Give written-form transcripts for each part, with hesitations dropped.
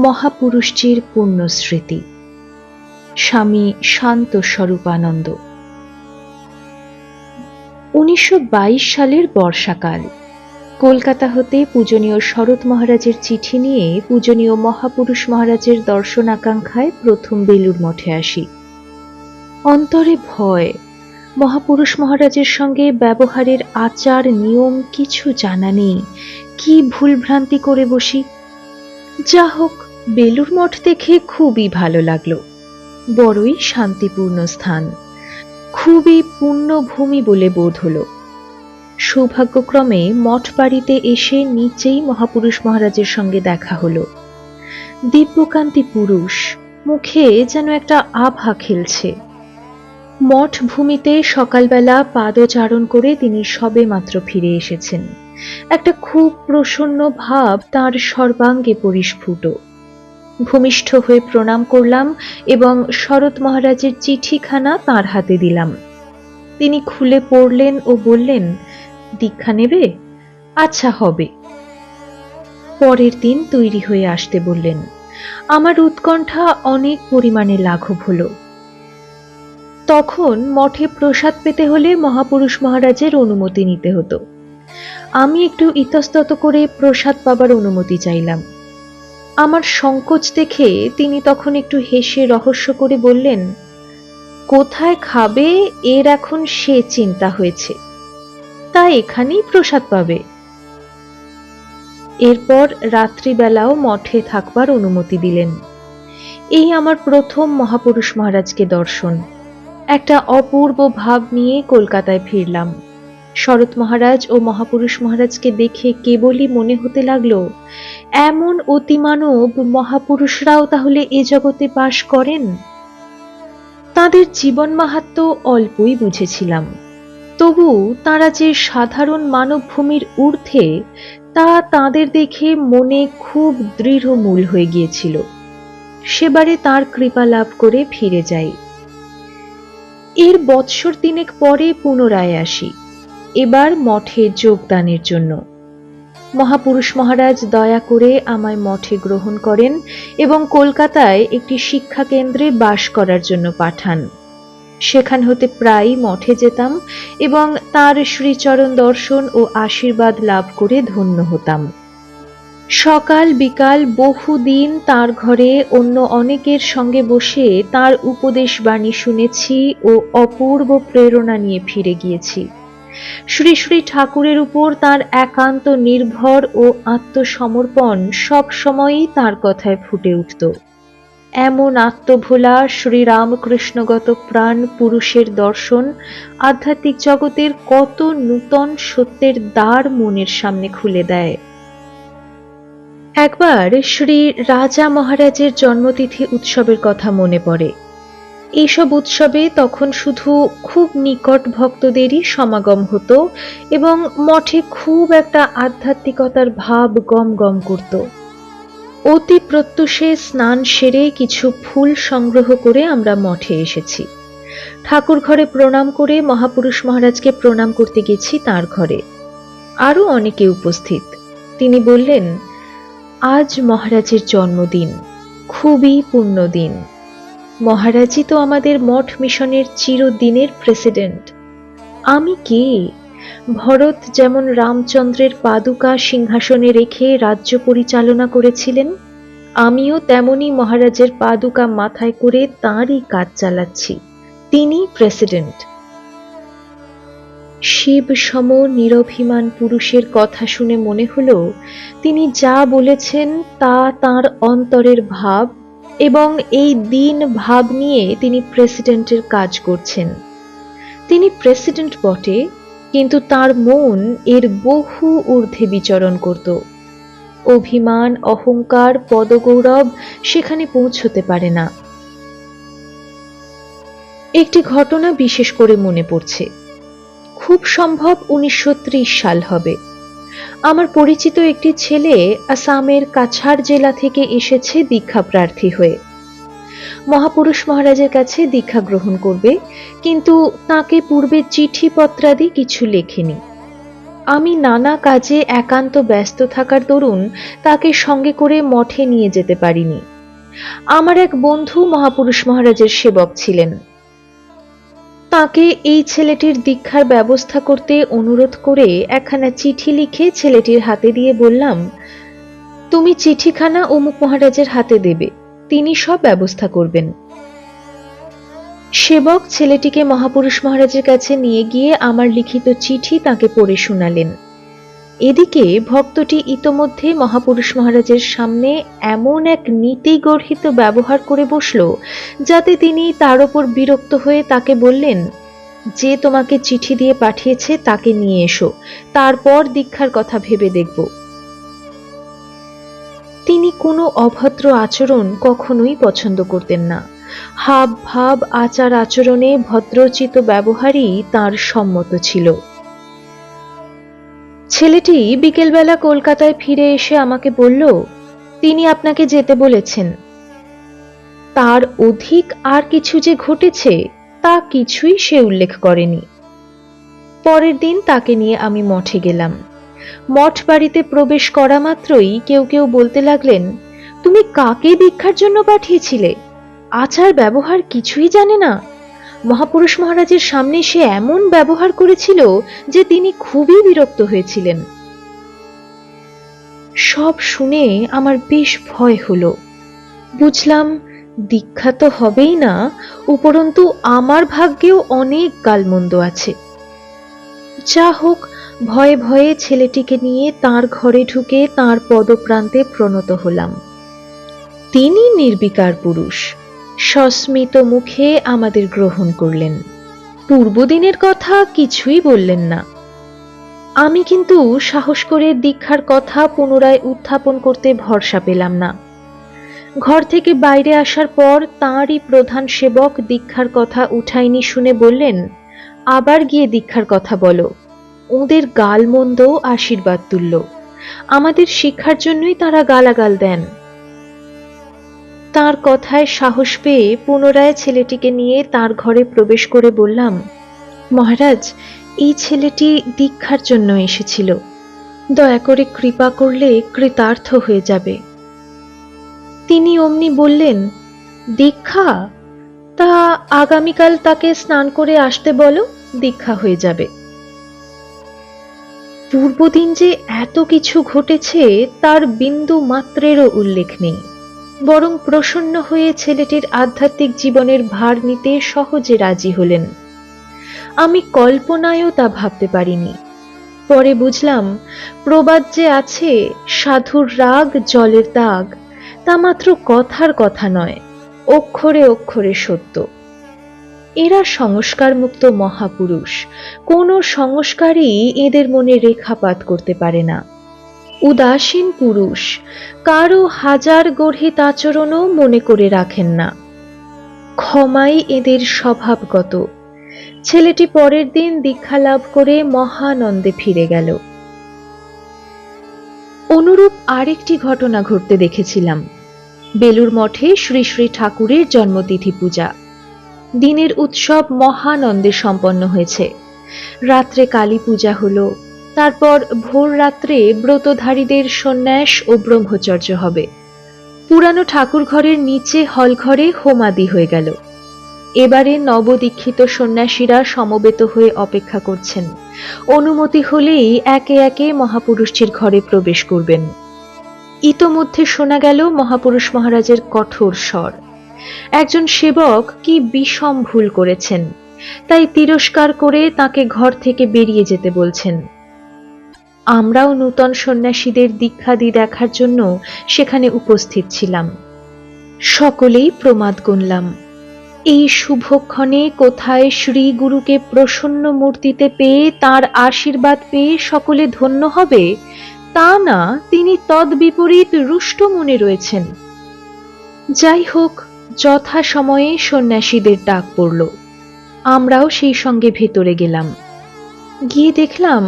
মহাপুরুষজির পুণ্যস্মৃতি। স্বামী শান্ত স্বরূপানন্দ। 1922 সালের বর্ষাকাল। কলকাতা হতে পূজনীয় শরৎ মহারাজের চিঠি নিয়ে পূজনীয় মহাপুরুষ মহারাজের দর্শন আকাঙ্ক্ষায় প্রথম বেলুড় মঠে আসি। অন্তরে ভয়, মহাপুরুষ মহারাজের সঙ্গে ব্যবহারের আচার নিয়ম কিছু জানা নেই, কি ভুলভ্রান্তি করে বসি। যা হোক, বেলুড় মঠ দেখে খুবই ভালো লাগলো। বড়ই শান্তিপূর্ণ স্থান, খুবই পুণ্যভূমি বলে বোধ হলো। সৌভাগ্যক্রমে মঠ বাড়িতে এসে নিচেই মহাপুরুষ মহারাজের সঙ্গে দেখা হলো। দিব্যকান্তি পুরুষ, মুখে যেন একটা আভা খেলছে। মঠ ভূমিতে সকালবেলা পাদচারণ করে তিনি সবে মাত্র ফিরে এসেছেন। একটা খুব প্রসন্ন ভাব তার সর্বাঙ্গে পরিস্ফুট। ভূমিষ্ঠ হয়ে প্রণাম করলাম এবং শরৎ মহারাজের চিঠিখানা তাঁর হাতে দিলাম। তিনি খুলে পড়লেন ও বললেন, দীক্ষা নেবে? আচ্ছা, হবে। পরের দিন তৈরি হয়ে আসতে বললেন। আমার উৎকণ্ঠা অনেক পরিমাণে লাঘব হলো। তখন মঠে প্রসাদ পেতে হলে মহাপুরুষ মহারাজের অনুমতি নিতে হতো। আমি একটু ইতস্তত করে প্রসাদ পাবার অনুমতি চাইলাম। আমার সংকোচ দেখে তিনি তখন একটু হেসে রহস্য করে বললেন, কোথায় খাবে এর এখন সে চিন্তা হয়েছে, তা এখানেই প্রসাদ পাবে। এরপর রাত্রিবেলাও মঠে থাকবার অনুমতি দিলেন। এই আমার প্রথম মহাপুরুষ মহারাজকে দর্শন। একটা অপূর্ব ভাব নিয়ে কলকাতায় ফিরলাম। শরৎ মহারাজ ও মহাপুরুষ মহারাজকে দেখে কেবলই মনে হতে লাগলো, এমন অতিমানব মহাপুরুষরাও তাহলে এ জগতে বাস করেন। তাঁদের জীবন মাহাত্ম্য অল্পই বুঝেছিলাম, তবু তাঁরা যে সাধারণ মানবভূমির ঊর্ধ্বে তা তাঁদের দেখে মনে খুব দৃঢ় মূল হয়ে গিয়েছিল। সেবারে তাঁর কৃপা লাভ করে ফিরে যাই। এর বৎসর তিনেক পরে পুনরায় আসি, এবার মঠে যোগদানের জন্য। মহাপুরুষ মহারাজ দয়া করে আমায় মঠে গ্রহণ করেন এবং কলকাতায় একটি শিক্ষা কেন্দ্রে বাস করার জন্য পাঠান। সেখান হতে প্রায় মঠে যেতাম এবং তাঁর শ্রীচরণ দর্শন ও আশীর্বাদ লাভ করে ধন্য হতাম। সকাল বিকাল বহুদিন তাঁর ঘরে অন্য অনেকের সঙ্গে বসে তাঁর উপদেশ বাণী শুনেছি ও অপূর্ব প্রেরণা নিয়ে ফিরে গিয়েছি। শ্রী শ্রী ঠাকুরের উপর তাঁর একান্ত নির্ভর ও আত্মসমর্পণ সব সময়ই তাঁর কথায় ফুটে উঠত। এমন আত্মভোলা শ্রীরামকৃষ্ণগত প্রাণ পুরুষের দর্শন আধ্যাত্মিক জগতের কত নূতন সত্যের দ্বার মনের সামনে খুলে দেয়। একবার শ্রী রাজা মহারাজের জন্মতিথি উৎসবের কথা মনে পড়ে। এইসব উৎসবে তখন শুধু খুব নিকট ভক্তদেরই সমাগম হতো এবং মঠে খুব একটা আধ্যাত্মিকতার ভাব গম গম করত। অতি প্রত্যুষে স্নান সেরে কিছু ফুল সংগ্রহ করে আমরা মঠে এসেছি। ঠাকুর ঘরে প্রণাম করে মহাপুরুষ মহারাজকে প্রণাম করতে গেছি তাঁর ঘরে। আরো অনেকে উপস্থিত। তিনি বললেন, আজ মহারাজের জন্মদিন, খুবই পুণ্যদিন। মহারাজই তো আমাদের মঠ মিশনের চিরদিনের প্রেসিডেন্ট। আমি কে? ভরত যেমন রামচন্দ্রের পাদুকা সিংহাসনে রেখে রাজ্য পরিচালনা করেছিলেন, আমিও তেমনি মহারাজের পাদুকা মাথায় করে তাঁরই কাজ চালাচ্ছি। তিনি প্রেসিডেন্ট। শিব সম নিরভিমান পুরুষের কথা শুনে মনে হলো তিনি যা বলেছেন তা তাঁর অন্তরের ভাব এবং এই দিন ভাব নিয়ে তিনি প্রেসিডেন্টের কাজ করছেন। তিনি প্রেসিডেন্ট বটে, কিন্তু তার মন এর বহু ঊর্ধ্বে বিচরণ করত। অভিমান, অহংকার, পদগৌরব সেখানে পৌঁছতে পারে না। একটি ঘটনা বিশেষ করে মনে পড়ছে। খুব সম্ভব 1930 সাল হবে। আমার পরিচিত একটি ছেলে আসামের কাছাড় জেলা থেকে এসেছে দীক্ষা প্রার্থী হয়ে। মহাপুরুষ মহারাজের কাছে দীক্ষা গ্রহণ করবে, কিন্তু তাকে পূর্বে চিঠিপত্রাদি কিছু লেখেনি। আমি নানা কাজে একান্ত ব্যস্ত থাকার দরুন তাকে সঙ্গে করে মঠে নিয়ে যেতে পারিনি। আমার এক বন্ধু মহাপুরুষ মহারাজের সেবক ছিলেন। তাকে এই ছেলেটির দীক্ষার ব্যবস্থা করতে অনুরোধ করে একখানা চিঠি লিখে ছেলেটির হাতে দিয়ে বললাম, তুমি চিঠিখানা অমুক মহারাজের হাতে দেবে, তিনি সব ব্যবস্থা করবেন। সেবক ছেলেটিকে মহাপুরুষ মহারাজের কাছে নিয়ে গিয়ে আমার লিখিত চিঠি তাকে পড়ে শোনালেন। এদিকে ভক্তটি ইতোমধ্যে মহাপুরুষ মহারাজের সামনে এমন এক নীতি গর্হিত ব্যবহার করে বসল, যাতে তিনি তার ওপর বিরক্ত হয়ে তাকে বললেন, যে তোমাকে চিঠি দিয়ে পাঠিয়েছে তাকে নিয়ে এসো, তারপর দীক্ষার কথা ভেবে দেখব। তিনি কোনো অভদ্র আচরণ কখনোই পছন্দ করতেন না। হাব ভাব আচার আচরণে ভদ্রোচিত ব্যবহারই তার সম্মত ছিল। ছেলেটি বিকেলবেলা কলকাতায় ফিরে এসে আমাকে বলল, তিনি আপনাকে যেতে বলেছেন। তার অধিক আর কিছু যে ঘটেছে তা কিছুই সে উল্লেখ করেনি। পরের দিন তাকে নিয়ে আমি মঠে গেলাম। মঠ বাড়িতে প্রবেশ করা মাত্রই কেউ কেউ বলতে লাগলেন, তুমি কাকে দীক্ষার জন্য পাঠিয়েছিলে? আচার ব্যবহার কিছুই জানে না। মহাপুরুষ মহারাজের সামনে সে এমন ব্যবহার করেছিল যে তিনি খুবই বিরক্ত হয়েছিলেন। সব শুনে আমার বেশ ভয় হলো। বুঝলাম দীক্ষা তো হবেই না, উপরন্তু আমার ভাগ্যেও অনেক গালমন্দ আছে। যা হোক, ভয়ে ভয়ে ছেলেটিকে নিয়ে তার ঘরে ঢুকে তার পদপ্রান্তে প্রণত হলাম। তিনি নির্বিকার পুরুষ, সস্মিত মুখে আমাদের গ্রহণ করলেন। পূর্বদিনের কথা কিছুই বললেন না। আমি কিন্তু সাহস করে দীক্ষার কথা পুনরায় উত্থাপন করতে ভরসা পেলাম না। ঘর থেকে বাইরে আসার পর তাঁরই প্রধান সেবক দীক্ষার কথা উঠায়নি শুনে বললেন, আবার গিয়ে দীক্ষার কথা বলো। ওদের গালমন্দ আশীর্বাদ তুল্য, আমাদের শিক্ষার জন্যই তারা গালাগাল দেন। তার কথায় সাহস পেয়ে পুনরায় ছেলেটিকে নিয়ে তার ঘরে প্রবেশ করে বললাম, মহারাজ, এই ছেলেটি দীক্ষার জন্য এসেছিল, দয়া করে কৃপা করলে কৃতার্থ হয়ে যাবে। তিনি অমনি বললেন, দীক্ষা? তা আগামীকাল তাকে স্নান করে আসতে বলো, দীক্ষা হয়ে যাবে। পূর্বদিন যে এত কিছু ঘটেছে তার বিন্দু মাত্রেরও উল্লেখ নেই, বরং প্রসন্ন হয়ে ছেলেটির আধ্যাত্মিক জীবনের ভার নিতে সহজে রাজি হলেন। আমি কল্পনায়ও তা ভাবতে পারিনি। পরে বুঝলাম, প্রবাদ যে আছে, সাধুর রাগ জলের দাগ, তা মাত্র কথার কথা নয়, অক্ষরে অক্ষরে সত্য। এরা সংস্কারমুক্ত মহাপুরুষ, কোনো সংস্কারই এদের মনে রেখাপাত করতে পারে না। উদাসীন পুরুষ কারো হাজার গর্হিত আচরণও মনে করে রাখেন না। ক্ষমাই এদের স্বভাবগত। ছেলেটি পরের দিন দীক্ষা লাভ করে মহানন্দে ফিরে গেল। অনুরূপ আরেকটি ঘটনা ঘটতে দেখেছিলাম। বেলুর মঠে শ্রী শ্রী ঠাকুরের জন্মতিথি পূজা। দিনের উৎসব মহানন্দে সম্পন্ন হয়েছে। রাত্রে কালী পূজা হলো, তারপর ভোর রাত্রে ব্রতধারীদের সন্ন্যাস ও ব্রহ্মচর্য হবে। পুরানো ঠাকুর ঘরের নিচে হল ঘরে হোমাদি হয়ে গেল। এবারে নবদীক্ষিত সন্ন্যাসীরা সমবেত হয়ে অপেক্ষা করছেন, অনুমতি হলেই একে একে মহাপুরুষটির ঘরে প্রবেশ করবেন। ইতোমধ্যে শোনা গেল মহাপুরুষ মহারাজের কঠোর স্বর। একজন সেবক কি বিষম ভুল করেছেন, তাই তিরস্কার করে তাকে ঘর থেকে বেরিয়ে যেতে বলছেন। আমরাও নূতন সন্ন্যাসীদের দীক্ষাদি দেখার জন্য সেখানে উপস্থিত ছিলাম। সকলেই প্রমাদ গুনলাম। এই শুভক্ষণে কোথায় শ্রী গুরুকে প্রসন্ন মূর্তিতে পেয়ে তার আশীর্বাদ পেয়ে সকলে ধন্য হবে, তা না, তিনি তদ্বিপরীত রুষ্ট মনে রয়েছেন। যাই হোক, যথা সময়ে সন্ন্যাসীদের ডাক পড়ল। আমরাও সেই সঙ্গে ভেতরে গেলাম। গিয়ে দেখলাম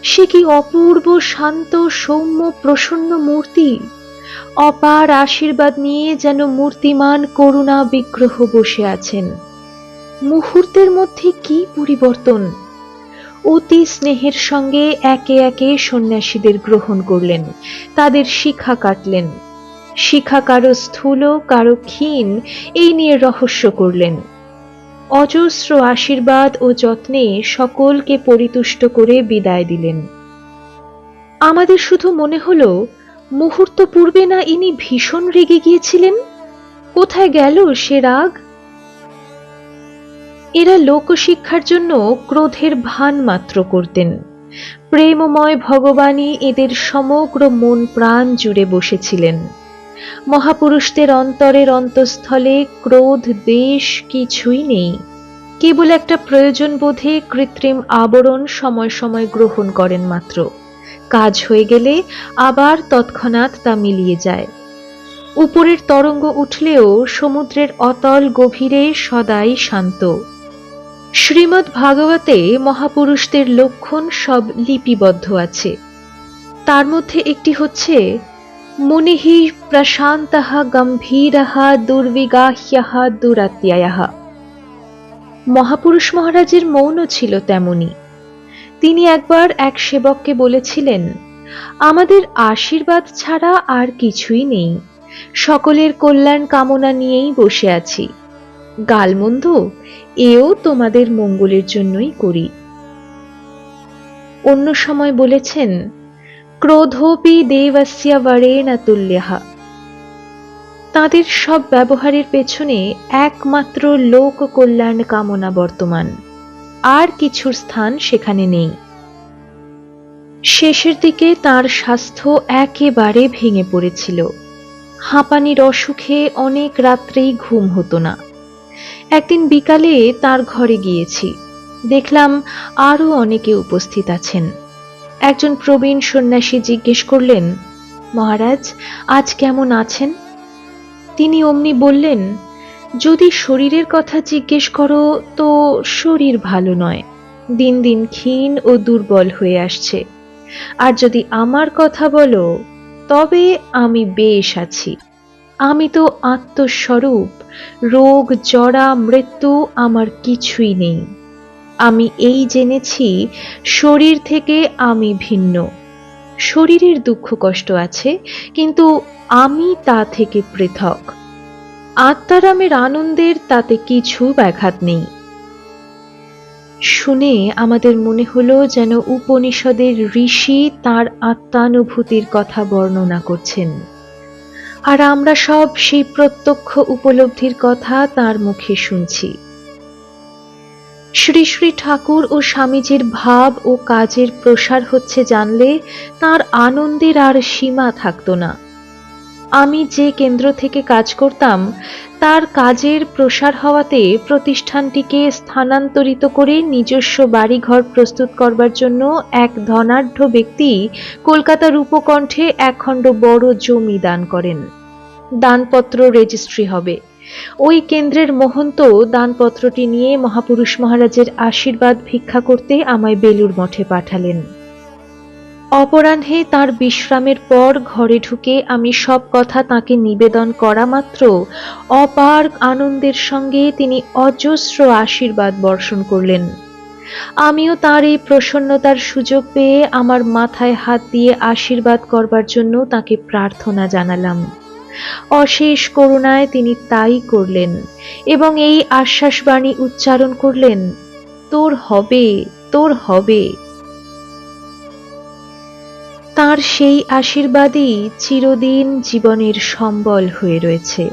সে কি অপূর্ব শান্ত সৌম্য প্রসন্ন মূর্তি। অপার আশীর্বাদ নিয়ে যেন মূর্তিমান করুণা বিগ্রহ বসে আছেন। মুহূর্তের মধ্যে কি পরিবর্তন! অতি স্নেহের সঙ্গে একে একে সন্ন্যাসীদের গ্রহণ করলেন, তাদের শিখা কাটলেন। শিখা কারো স্থূল, কারো ক্ষীণ, এই নিয়ে রহস্য করলেন। অজস্র আশীর্বাদ ও যত্নে সকলকে পরিতুষ্ট করে বিদায় দিলেন। আমাদের শুধু মনে হলো, মুহূর্ত পূর্বে না ইনি ভীষণ রেগে গিয়েছিলেন? কোথায় গেল সে রাগ? এরা লোকশিক্ষার জন্য ক্রোধের ভান মাত্র করতেন। প্রেমময় ভগবানই এদের সমগ্র মন প্রাণ জুড়ে বসেছিলেন। মহাপুরুষদের অন্তরের অন্তঃস্থলে ক্রোধ, দ্বেষ কিছুই নেই। কেবল একটা প্রয়োজন বোধে কৃত্রিম আবরণ সময় সময় গ্রহণ করেন মাত্র। কাজ হয়ে গেলে আবার তৎক্ষণাৎ তা মিলিয়ে যায়। উপরের তরঙ্গ উঠলেও সমুদ্রের অতল গভীরে সদাই শান্ত। শ্রীমদ্ ভাগবতে মহাপুরুষদের লক্ষণ সব লিপিবদ্ধ আছে। তার মধ্যে একটি হচ্ছে, মুনিহি প্রশান্তঃ গম্ভীরঃ দুর্বিগাহ্যঃ দুরাত্যয়ঃ। মহাপুরুষ মহারাজের মৌনও ছিল তেমনি। তিনি একবার এক সেবককে বলেছিলেন, আমাদের আশীর্বাদ ছাড়া আর কিছুই নেই, সকলের কল্যাণ কামনা নিয়েই বসে আছি। গালমন্দ এও তোমাদের মঙ্গলের জন্যই করি। অন্য সময় বলেছেন, ক্রোধোপি দেবস্য বরেণ তুল্যঃ। তাদের সব ব্যবহারের পেছনে একমাত্র লোক কল্যাণ কামনা বর্তমান, আর কিছুর স্থান সেখানে নেই। শেষের দিকে তার স্বাস্থ্য একেবারে ভেঙে পড়েছিল। হাঁপানির অসুখে অনেক রাত্রেই ঘুম হতো না। একদিন বিকালে তার ঘরে গিয়েছি, দেখলাম আরো অনেকে উপস্থিত আছেন। একজন প্রবীণ সন্ন্যাসী জিজ্ঞেস করলেন, মহারাজ আজ কেমন আছেন? তিনি অমনি বললেন, যদি শরীরের কথা জিজ্ঞেস করো তো শরীর ভালো নয়, দিন দিন ক্ষীণ ও দুর্বল হয়ে আসছে। আর যদি আমার কথা বলো তবে আমি বেশ আছি। আমি তো আত্মস্বরূপ, রোগ জরা মৃত্যু আমার কিছুই নেই। আমি এই জেনেছি, শরীর থেকে আমি ভিন্ন। শরীরের দুঃখ কষ্ট আছে, কিন্তু আমি তা থেকে পৃথক। আত্মারামের আনন্দের তাতে কিছু ব্যাঘাত নেই। শুনে আমাদের মনে হলো যেন উপনিষদের ঋষি তার আত্মানুভূতির কথা বর্ণনা করছেন, আর আমরা সব সেই প্রত্যক্ষ উপলব্ধির কথা তার মুখে শুনছি। শ্রী শ্রী ঠাকুর ও স্বামীজির ভাব ও কাজের প্রসার হচ্ছে জানলে তার আনন্দের আর সীমা থাকতো না। আমি যে কেন্দ্র থেকে কাজ করতাম, তার কাজের প্রসার হওয়াতে প্রতিষ্ঠানটিকে স্থানান্তরিত করে নিজস্ব বাড়িঘর প্রস্তুত করবার জন্য এক ধনাঢ্য ব্যক্তি কলকাতার উপকণ্ঠে একখণ্ড বড় জমি দান করেন। দানপত্র রেজিস্ট্রি হবে। ওই কেন্দ্রের মহন্ত দানপত্রটি নিয়ে মহাপুরুষ মহারাজের আশীর্বাদ ভিক্ষা করতে আমায় বেলুড় মঠে পাঠালেন। অপরাহ্নে তার বিশ্রামের পর ঘরে ঢুকে আমি সব কথা তাকে নিবেদন করা মাত্র অপার আনন্দের সঙ্গে তিনি অজস্র আশীর্বাদ বর্ষণ করলেন। আমিও তার এই প্রসন্নতার সুযোগ পেয়ে আমার মাথায় হাত দিয়ে আশীর্বাদ করবার জন্য তাকে প্রার্থনা জানালাম। অশেষ করুণায় তিনি তাই করলেন এবং এই আশ্বাসবাণী উচ্চারণ করলেন, তোর হবে, তোর হবে। তার সেই আশীর্বাদই চিরদিন জীবনের সম্বল হয়ে রয়েছে।